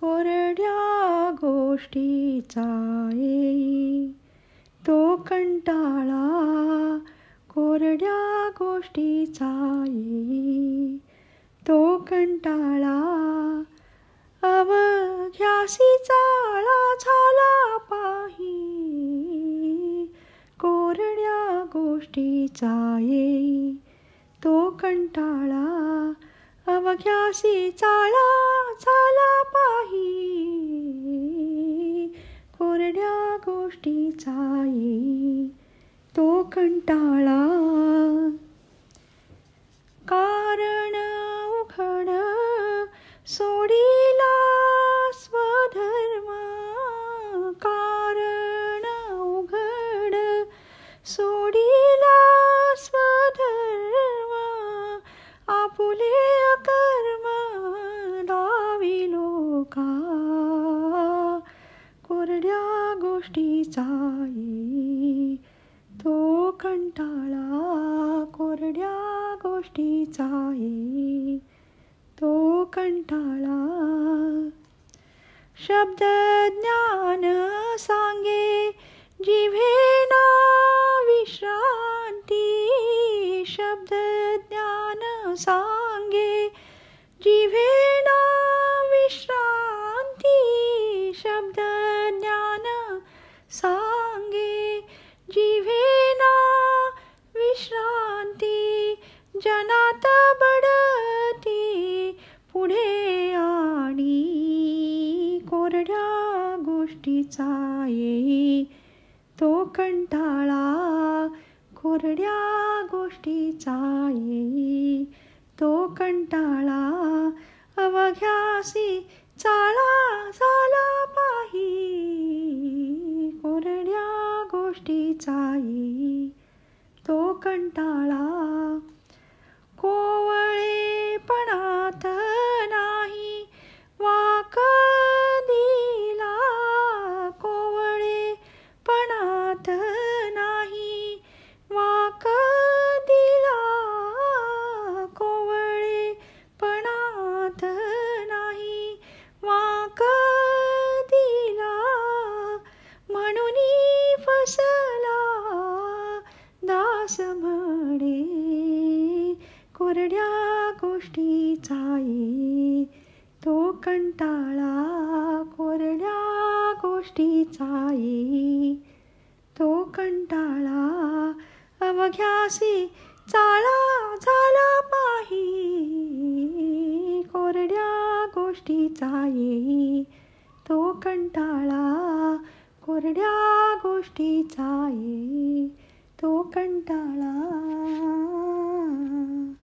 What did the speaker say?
कोरड्या गोष्टीचा येई तो कंटाळा, कोरड्या गोष्टीचा येई तो कंटाळा. अवघ्यासी चाळा झाला पाही, कोरड्या गोष्टीचा येई तो कंटाळा. अवघ्यासी चाळा झाला पाही, कोरड्या गोष्टीचा येई तो कंटाळा. कारण उघड सोडिला स्वधर्म, कारण उघड सोडिला स्वधर्म. आपुले अकर्म दाविलो का, कोरड्या गोष्टीचा येई तो कंटाळा. कोरड्या गोष्टीचा येई तो कंटाळा. शब्द ज्ञान सांगे जिव्हेना विश्रांती, शब्द ज्ञान सांगे जिव्हेना विश्रांती. शब्द ज्ञान सांगे जिव्हेना विश्रांती. जनात बढती पुढे आणि, कोरड्या गोष्टीचा येई तो कंटाळा. कोरड्या गोष्टीचा येई तो कंटाळा. अवघ्यासी चाळा झाला पाही, कोरड्या गोष्टीचा येई तो कंटाळा. कोवळेपणात नाही वाक दिला, कोवळेपणात नाही वाक दिला. कोवळेपणात नाही वाक दिला. म्हणून फसला दास म्हणे, कोरड्या गोष्टीचा येई तो कंटाळा. कोरड्या गोष्टीचा येई तो कंटाळा. अवघ्यासी चाळा झाला पाही, कोरड्या गोष्टीचा येई तो कंटाळा. कोरड्या गोष्टीचा येई तो कंटाळा.